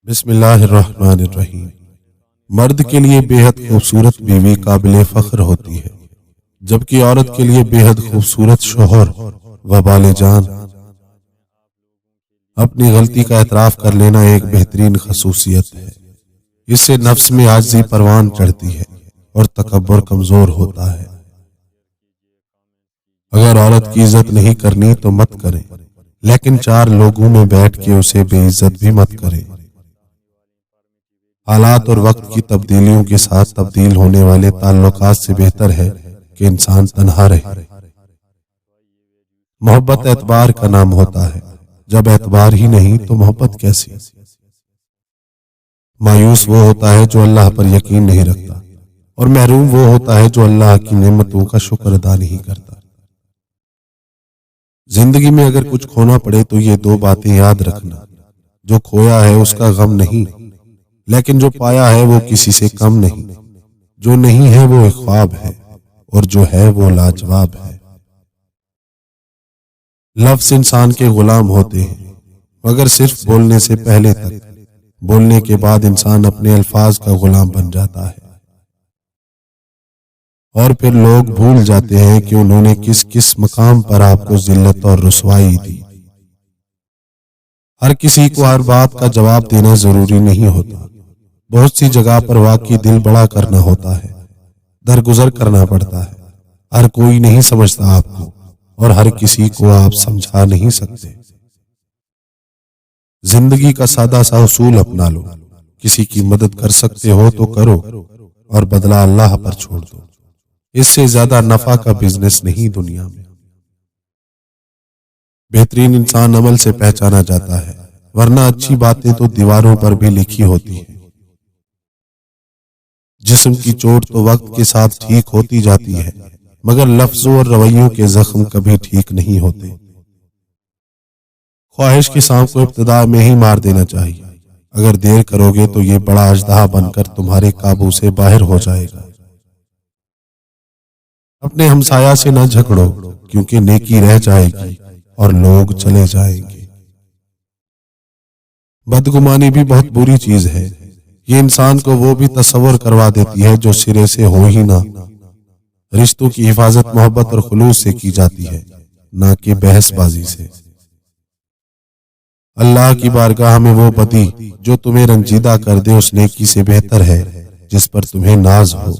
بسم اللہ الرحمن الرحیم۔ مرد کے لیے بے حد خوبصورت بیوی قابل فخر ہوتی ہے، جبکہ عورت کے لیے بے حد خوبصورت شوہر وبال جان۔ اپنی غلطی کا اعتراف کر لینا ایک بہترین خصوصیت ہے۔ اس سے نفس میں عاجزی پروان چڑھتی ہے اور تکبر کمزور ہوتا ہے۔ اگر عورت کی عزت نہیں کرنی تو مت کریں، لیکن چار لوگوں میں بیٹھ کے اسے بے عزت بھی مت کریں۔ حالات اور وقت کی تبدیلیوں کے ساتھ تبدیل ہونے والے تعلقات سے بہتر ہے کہ انسان تنہا رہے۔ محبت اعتبار کا نام ہوتا ہے، جب اعتبار ہی نہیں تو محبت کیسی؟ مایوس وہ ہوتا ہے جو اللہ پر یقین نہیں رکھتا، اور محروم وہ ہوتا ہے جو اللہ کی نعمتوں کا شکر ادا نہیں کرتا۔ زندگی میں اگر کچھ کھونا پڑے تو یہ دو باتیں یاد رکھنا: جو کھویا ہے اس کا غم نہیں، لیکن جو پایا ہے وہ کسی سے کم نہیں۔ جو نہیں ہے وہ ایک خواب ہے، اور جو ہے وہ لاجواب ہے۔ لفظ انسان کے غلام ہوتے ہیں، مگر صرف بولنے سے پہلے تک۔ بولنے کے بعد انسان اپنے الفاظ کا غلام بن جاتا ہے، اور پھر لوگ بھول جاتے ہیں کہ انہوں نے کس کس مقام پر آپ کو ذلت اور رسوائی دی۔ ہر کسی کو ہر بات کا جواب دینا ضروری نہیں ہوتا۔ بہت سی جگہ پر واقعی دل بڑا کرنا ہوتا ہے، درگزر کرنا پڑتا ہے۔ ہر کوئی نہیں سمجھتا آپ کو، اور ہر کسی کو آپ سمجھا نہیں سکتے۔ زندگی کا سادہ سا اصول اپنا لو: کسی کی مدد کر سکتے ہو تو کرو، اور بدلہ اللہ پر چھوڑ دو۔ اس سے زیادہ نفع کا بزنس نہیں دنیا میں۔ بہترین انسان عمل سے پہچانا جاتا ہے، ورنہ اچھی باتیں تو دیواروں پر بھی لکھی ہوتی ہیں۔ جسم کی چوٹ تو وقت کے ساتھ ٹھیک ہوتی جاتی ہے، مگر لفظوں اور رویوں کے زخم کبھی ٹھیک نہیں ہوتے۔ خواہش کے سانپ کو ابتدا میں ہی مار دینا چاہیے۔ اگر دیر کرو گے تو یہ بڑا اژدہا بن کر تمہارے قابو سے باہر ہو جائے گا۔ اپنے ہمسایہ سے نہ جھگڑو، کیونکہ نیکی رہ جائے گی اور لوگ چلے جائیں گے۔ بدگمانی بھی بہت بری چیز ہے۔ یہ انسان کو وہ بھی تصور کروا دیتی ہے جو سرے سے ہو ہی نہ۔ رشتوں کی حفاظت محبت اور خلوص سے کی جاتی ہے، نہ کہ بحث بازی سے۔ اللہ کی بارگاہ میں وہ بدی جو تمہیں رنجیدہ کر دے اس نیکی سے بہتر ہے جس پر تمہیں ناز ہو۔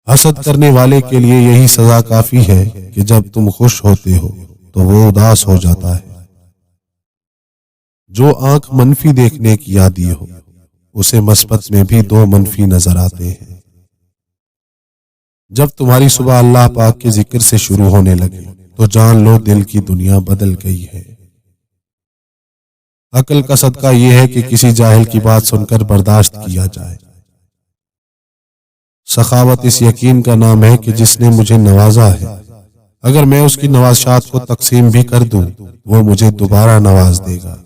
حسد کرنے والے کے لیے یہی سزا کافی ہے کہ جب تم خوش ہوتے ہو تو وہ اداس ہو جاتا ہے۔ جو آنکھ منفی دیکھنے کی عادی ہو، اسے مثبت میں بھی دو منفی نظر آتے ہیں۔ جب تمہاری صبح اللہ پاک کے ذکر سے شروع ہونے لگے تو جان لو دل کی دنیا بدل گئی ہے۔ عقل کا صدقہ یہ ہے کہ کسی جاہل کی بات سن کر برداشت کیا جائے۔ سخاوت اس یقین کا نام ہے کہ جس نے مجھے نوازا ہے، اگر میں اس کی نوازشات کو تقسیم بھی کر دوں وہ مجھے دوبارہ نواز دے گا۔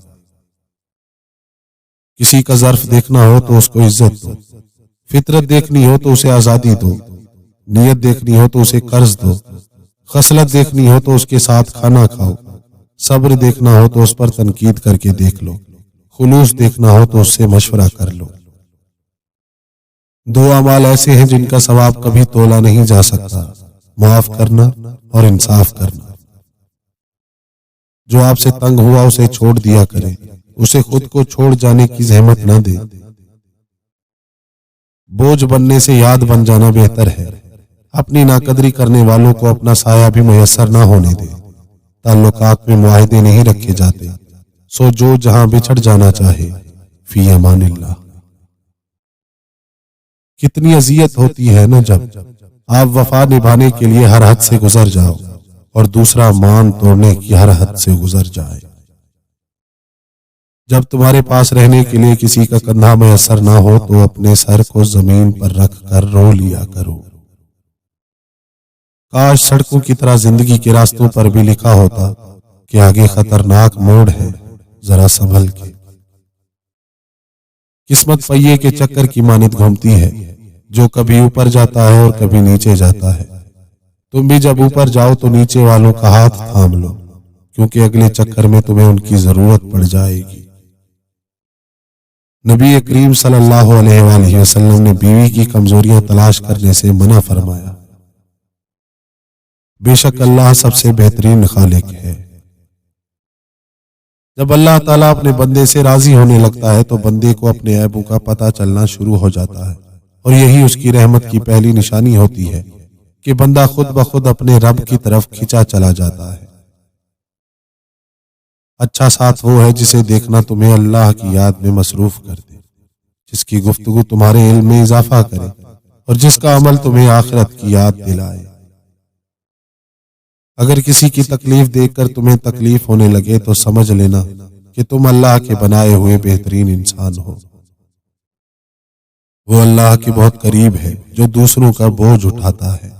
کسی کا ظرف دیکھنا ہو تو اس کو عزت دو، فطرت دیکھنی ہو تو اسے آزادی دو، نیت دیکھنی ہو تو اسے قرض دو، خصلت دیکھنی ہو تو اس کے ساتھ کھانا کھاؤ، صبر دیکھنا ہو تو اس پر تنقید کر کے دیکھ لو، خلوص دیکھنا ہو تو اس سے مشورہ کر لو۔ دو اعمال ایسے ہیں جن کا ثواب کبھی تولا نہیں جا سکتا: معاف کرنا اور انصاف کرنا۔ جو آپ سے تنگ ہوا اسے چھوڑ دیا کرے، اسے خود کو چھوڑ جانے کی زحمت نہ دے۔ بوجھ بننے سے یاد بن جانا بہتر ہے۔ اپنی ناقدری کرنے والوں کو اپنا سایہ بھی میسر نہ ہونے دے۔ تعلقات میں معاہدے نہیں رکھے جاتے، سو جو جہاں بچھڑ جانا چاہے فی امان اللہ۔ کتنی اذیت ہوتی ہے نا جب آپ وفا نبھانے کے لیے ہر حد سے گزر جاؤ اور دوسرا مان توڑنے کی ہر حد سے گزر جائے۔ جب تمہارے پاس رہنے کے لیے کسی کا کندھا میسر نہ ہو تو اپنے سر کو زمین پر رکھ کر رو لیا کرو۔ کاش سڑکوں کی طرح زندگی کے راستوں پر بھی لکھا ہوتا کہ آگے خطرناک موڑ ہے، ذرا سنبھل کے۔ قسمت پہیے کے چکر کی مانند گھومتی ہے، جو کبھی اوپر جاتا ہے اور کبھی نیچے جاتا ہے۔ تم بھی جب اوپر جاؤ تو نیچے والوں کا ہاتھ تھام لو، کیونکہ اگلے چکر میں تمہیں ان کی ضرورت پڑ جائے گی۔ نبی کریم صلی اللہ علیہ وآلہ وسلم نے بیوی کی کمزوریاں تلاش کرنے سے منع فرمایا۔ بے شک اللہ سب سے بہترین خالق ہے۔ جب اللہ تعالیٰ اپنے بندے سے راضی ہونے لگتا ہے تو بندے کو اپنے عیبوں کا پتہ چلنا شروع ہو جاتا ہے، اور یہی اس کی رحمت کی پہلی نشانی ہوتی ہے کہ بندہ خود بخود اپنے رب کی طرف کھینچا چلا جاتا ہے۔ اچھا ساتھ وہ ہے جسے دیکھنا تمہیں اللہ کی یاد میں مصروف کر دے، جس کی گفتگو تمہارے علم میں اضافہ کرے اور جس کا عمل تمہیں آخرت کی یاد دلائے۔ اگر کسی کی تکلیف دیکھ کر تمہیں تکلیف ہونے لگے تو سمجھ لینا کہ تم اللہ کے بنائے ہوئے بہترین انسان ہو۔ وہ اللہ کے بہت قریب ہے جو دوسروں کا بوجھ اٹھاتا ہے۔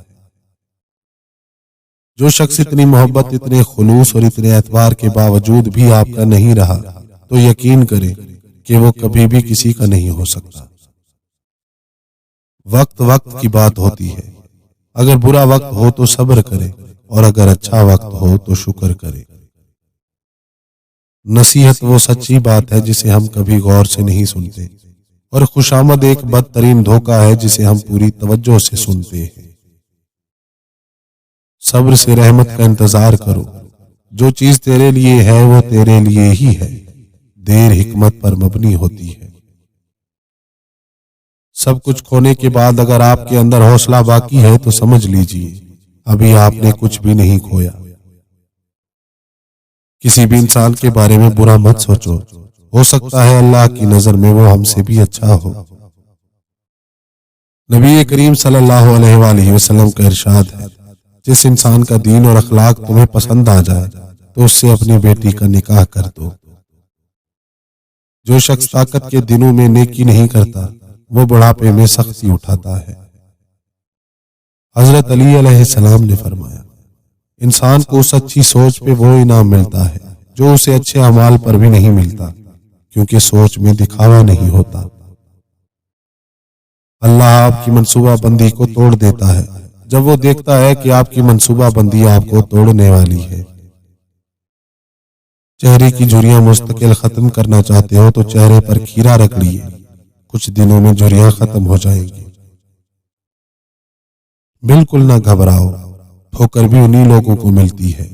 جو شخص اتنی محبت، اتنے خلوص اور اتنے اعتبار کے باوجود بھی آپ کا نہیں رہا تو یقین کرے کہ وہ کبھی بھی کسی کا نہیں ہو سکتا۔ وقت وقت کی بات ہوتی ہے، اگر برا وقت ہو تو صبر کرے اور اگر اچھا وقت ہو تو شکر کرے۔ نصیحت وہ سچی بات ہے جسے ہم کبھی غور سے نہیں سنتے، اور خوشامد ایک بدترین دھوکہ ہے جسے ہم پوری توجہ سے سنتے ہیں۔ صبر سے رحمت کا انتظار کرو، جو چیز تیرے لیے ہے وہ تیرے لیے ہی ہے، دیر حکمت پر مبنی ہوتی ہے۔ سب کچھ کھونے کے بعد اگر آپ کے اندر حوصلہ باقی ہے تو سمجھ لیجئے ابھی آپ نے کچھ بھی نہیں کھویا۔ کسی بھی انسان کے بارے میں برا مت سوچو، ہو سکتا ہے اللہ کی نظر میں وہ ہم سے بھی اچھا ہو۔ نبی کریم صلی اللہ علیہ وآلہ وسلم کا ارشاد ہے، جس انسان کا دین اور اخلاق تمہیں پسند آ جائے تو اس سے اپنی بیٹی کا نکاح کر دو۔ جو شخص طاقت کے دنوں میں نیکی نہیں کرتا وہ بڑھاپے میں سختی اٹھاتا ہے۔ حضرت علی علیہ السلام نے فرمایا، انسان کو اس اچھی سوچ پہ وہ انعام ملتا ہے جو اسے اچھے اعمال پر بھی نہیں ملتا، کیونکہ سوچ میں دکھاوا نہیں ہوتا۔ اللہ آپ کی منصوبہ بندی کو توڑ دیتا ہے جب وہ دیکھتا ہے کہ آپ کی منصوبہ بندی آپ کو توڑنے والی ہے۔ چہرے کی جھریاں مستقل ختم کرنا چاہتے ہو تو چہرے پر کھیرا رکھ لیے، کچھ دنوں میں جھریاں ختم ہو جائیں گی۔ بالکل نہ گھبراؤ، ٹھوکر بھی انہی لوگوں کو ملتی ہے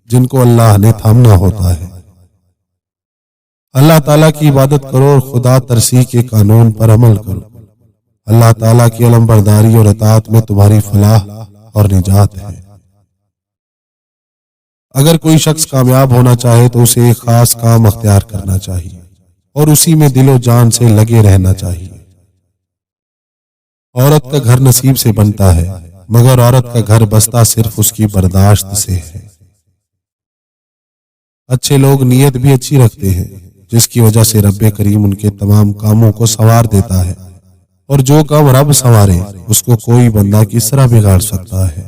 جن کو اللہ نے تھامنا ہوتا ہے۔ اللہ تعالیٰ کی عبادت کرو اور خدا ترسی کے قانون پر عمل کرو۔ اللہ تعالیٰ کی علم برداری اور اطاعت میں تمہاری فلاح اور نجات ہے۔ اگر کوئی شخص کامیاب ہونا چاہے تو اسے ایک خاص کام اختیار کرنا چاہیے اور اسی میں دل و جان سے لگے رہنا چاہیے۔ عورت کا گھر نصیب سے بنتا ہے، مگر عورت کا گھر بستا صرف اس کی برداشت سے ہے۔ اچھے لوگ نیت بھی اچھی رکھتے ہیں، جس کی وجہ سے رب کریم ان کے تمام کاموں کو سنوار دیتا ہے، اور جو کام رب سنوارے اس کو کوئی بندہ کس طرح بگاڑ سکتا ہے۔